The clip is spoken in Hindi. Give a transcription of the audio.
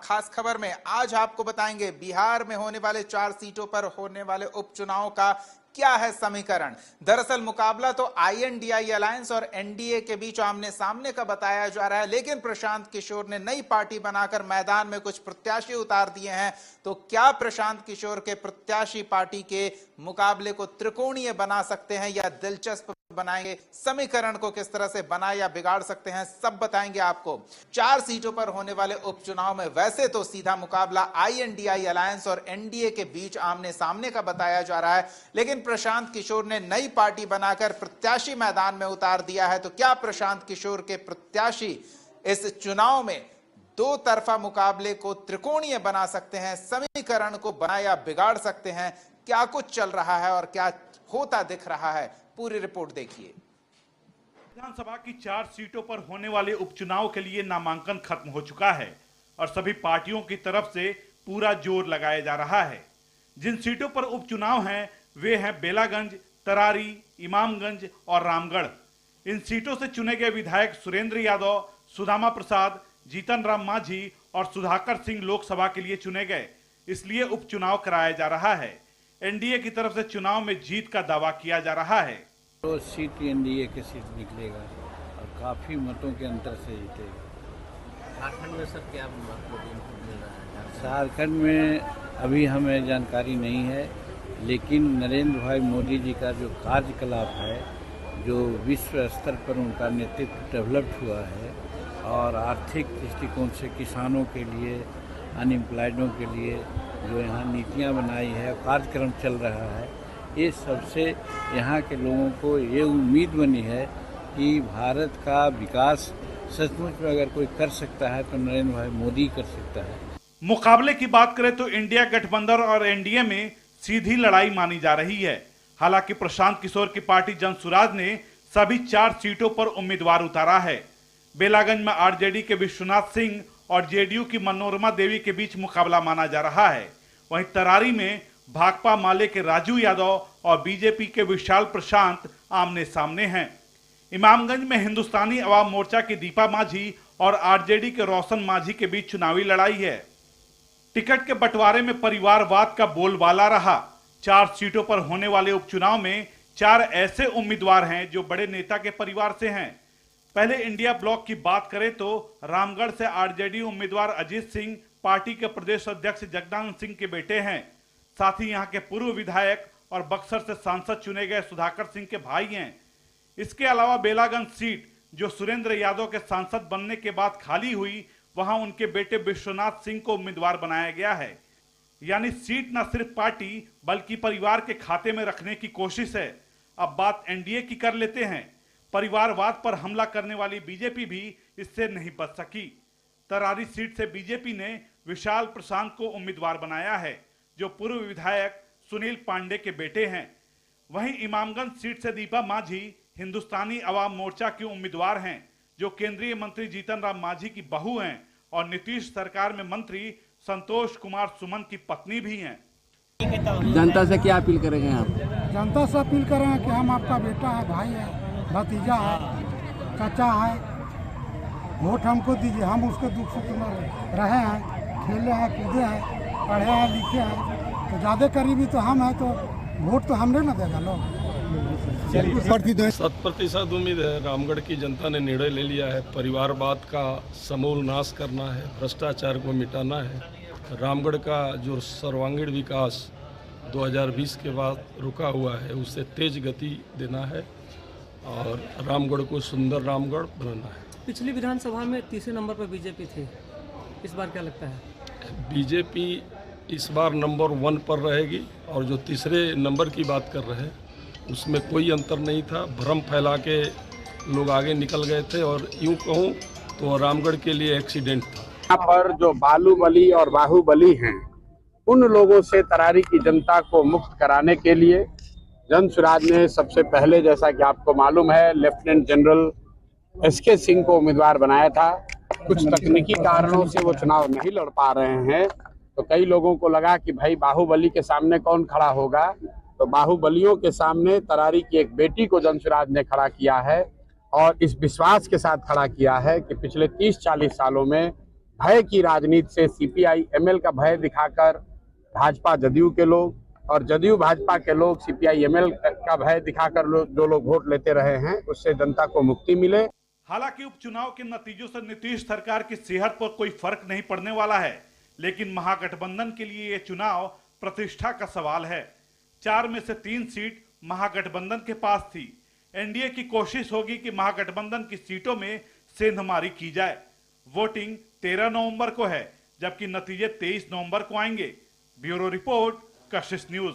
खास खबर में आज आपको बताएंगे बिहार में होने वाले 4 सीटों पर होने वाले उपचुनाव का क्या है समीकरण। दरअसल मुकाबला तो आईएनडीआई अलायंस और एनडीए के बीच आमने सामने का बताया जा रहा है, लेकिन प्रशांत किशोर ने नई पार्टी बनाकर मैदान में कुछ प्रत्याशी उतार दिए हैं। तो क्या प्रशांत किशोर के प्रत्याशी पार्टी के मुकाबले को त्रिकोणीय बना सकते हैं या दिलचस्प बनाएंगे? समीकरण को किस तरह से बना या बिगाड़ सकते हैं, सब बताएंगे आपको। 4 सीटों पर होने वाले उपचुनाव में वैसे तो सीधा मुकाबला आईएनडीआई अलायंस और एनडीए के बीच आमने सामने का बताया जा रहा है, लेकिन प्रशांत किशोर ने नई पार्टी बनाकर प्रत्याशी मैदान में उतार दिया है। तो क्या प्रशांत किशोर के प्रत्याशी इस चुनाव में दो तरफा मुकाबले को त्रिकोणीय बना सकते हैं, समीकरण को बना या बिगाड़ सकते हैं? क्या कुछ चल रहा है और क्या होता दिख रहा है, पूरी रिपोर्ट देखिए। विधानसभा की 4 सीटों पर होने वाले उपचुनाव के लिए नामांकन खत्म हो चुका है और सभी पार्टियों की तरफ से पूरा जोर लगाया जा रहा है। जिन सीटों पर उपचुनाव हैं वे हैं बेलागंज, तरारी, इमामगंज और रामगढ़। इन सीटों से चुने गए विधायक सुरेंद्र यादव, सुदामा प्रसाद, जीतन राम मांझी और सुधाकर सिंह लोकसभा के लिए चुने गए, इसलिए उपचुनाव कराया जा रहा है। एनडीए की तरफ से चुनाव में जीत का दावा किया जा रहा है। तो सीट एनडीए के सीट निकलेगा और काफी मतों के अंतर से जीतेगा। झारखंड में सर क्या इनपुट मिल रहा है? झारखंड में अभी हमें जानकारी नहीं है, लेकिन नरेंद्र भाई मोदी जी का जो कार्यकलाप है, जो विश्व स्तर पर उनका नेतृत्व डेवलप्ड हुआ है और आर्थिक दृष्टिकोण से किसानों के लिए, अनएम्प्लॉयडों के लिए जो यहाँ नीतियाँ बनाई है, कार्यक्रम चल रहा है, ये सबसे यहाँ के लोगों को ये उम्मीद बनी है कि भारत का विकास सचमुच में अगर कोई कर सकता है तो नरेंद्र भाई मोदी कर सकता है। मुकाबले की बात करें तो इंडिया गठबंधन और एनडीए में सीधी लड़ाई मानी जा रही है। हालांकि प्रशांत किशोर की पार्टी जनसुराज ने सभी 4 सीटों पर उम्मीदवार उतारा है। बेलागंज में आरजेडी के विश्वनाथ सिंह और जेडीयू की मनोरमा देवी के बीच मुकाबला माना जा रहा है। वहीं तरारी में भाकपा माले के राजू यादव और बीजेपी के विशाल प्रशांत आमने सामने हैं। इमामगंज में हिंदुस्तानी अवाम मोर्चा की दीपा मांझी और आरजेडी के रोशन मांझी के बीच चुनावी लड़ाई है। टिकट के बंटवारे में परिवारवाद का बोलबाला रहा। 4 सीटों पर होने वाले उपचुनाव में 4 ऐसे उम्मीदवार हैं जो बड़े नेता के परिवार से हैं। पहले इंडिया ब्लॉक की बात करें तो रामगढ़ से आरजेडी उम्मीदवार अजीत सिंह पार्टी के प्रदेश अध्यक्ष जगदानंद सिंह के बेटे हैं। साथ ही यहाँ के पूर्व विधायक और बक्सर से सांसद चुने गए सुधाकर सिंह के भाई हैं। इसके अलावा बेलागंज सीट जो सुरेंद्र यादव के सांसद बनने के बाद खाली हुई, वहां उनके बेटे विश्वनाथ सिंह को उम्मीदवार बनाया गया है। यानी सीट न सिर्फ पार्टी बल्कि परिवार के खाते में रखने की कोशिश है। अब बात एनडीए की कर लेते हैं। परिवारवाद पर हमला करने वाली बीजेपी भी इससे नहीं बच सकी। तरारी सीट से बीजेपी ने विशाल प्रशांत को उम्मीदवार बनाया है, जो पूर्व विधायक सुनील पांडे के बेटे हैं। वहीं इमामगंज सीट से दीपा मांझी हिंदुस्तानी अवाम मोर्चा की उम्मीदवार हैं, जो केंद्रीय मंत्री जीतन राम मांझी की बहू हैं और नीतीश सरकार में मंत्री संतोष कुमार सुमन की पत्नी भी हैं। जनता से क्या अपील करेंगे आप? जनता से अपील करेंगे कि हम आपका बेटा है, भाई है, भतीजा है, चाचा है, वोट हमको दीजिए। हम उसके दुख सुख में रहे हैं, खेले हैं, कूदे हैं, पढ़े हैं, लिखे हैं, तो ज़्यादा करीबी तो हम हैं, तो वोट तो हमने ना देगा लोग। 100% उम्मीद है। रामगढ़ की जनता ने निर्णय ले लिया है, परिवारवाद का समूल नाश करना है, भ्रष्टाचार को मिटाना है। रामगढ़ का जो सर्वांगीण विकास 2020 के बाद रुका हुआ है, उससे तेज गति देना है और रामगढ़ को सुंदर रामगढ़ बनाना है। पिछली विधानसभा में तीसरे नंबर पर बीजेपी थी, इस बार क्या लगता है? बीजेपी इस बार नंबर 1 पर रहेगी और जो तीसरे नंबर की बात कर रहे हैं उसमें कोई अंतर नहीं था। भ्रम फैला के लोग आगे निकल गए थे और यूं कहूं तो रामगढ़ के लिए एक्सीडेंट था। यहाँ पर जो बालूबली और बाहुबली हैं, उन लोगों से तरारी की जनता को मुक्त कराने के लिए जनसुराज ने सबसे पहले, जैसा कि आपको मालूम है, लेफ्टिनेंट जनरल एसके सिंह को उम्मीदवार बनाया था। कुछ तकनीकी कारणों से वो चुनाव नहीं लड़ पा रहे हैं, तो कई लोगों को लगा कि भाई बाहुबली के सामने कौन खड़ा होगा, तो बाहुबलियों के सामने तरारी की एक बेटी को जनसुराज ने खड़ा किया है और इस विश्वास के साथ खड़ा किया है कि पिछले 30-40 सालों में भय की राजनीति से सीपीआई एमएल का भय दिखाकर भाजपा जदयू के लोग और जदयू भाजपा के लोग सीपीआई एमएल का भय दिखाकर जो लोग वोट लेते रहे हैं, उससे जनता को मुक्ति मिले। हालांकि उपचुनाव के नतीजों से नीतीश सरकार की सेहत पर कोई फर्क नहीं पड़ने वाला है, लेकिन महागठबंधन के लिए ये चुनाव प्रतिष्ठा का सवाल है। 4 में से 3 सीट महागठबंधन के पास थी। एनडीए की कोशिश होगी कि महागठबंधन की सीटों में सेंधमारी की जाए। वोटिंग 13 नवंबर को है, जबकि नतीजे 23 नवंबर को आएंगे। ब्यूरो रिपोर्ट, कशिश न्यूज।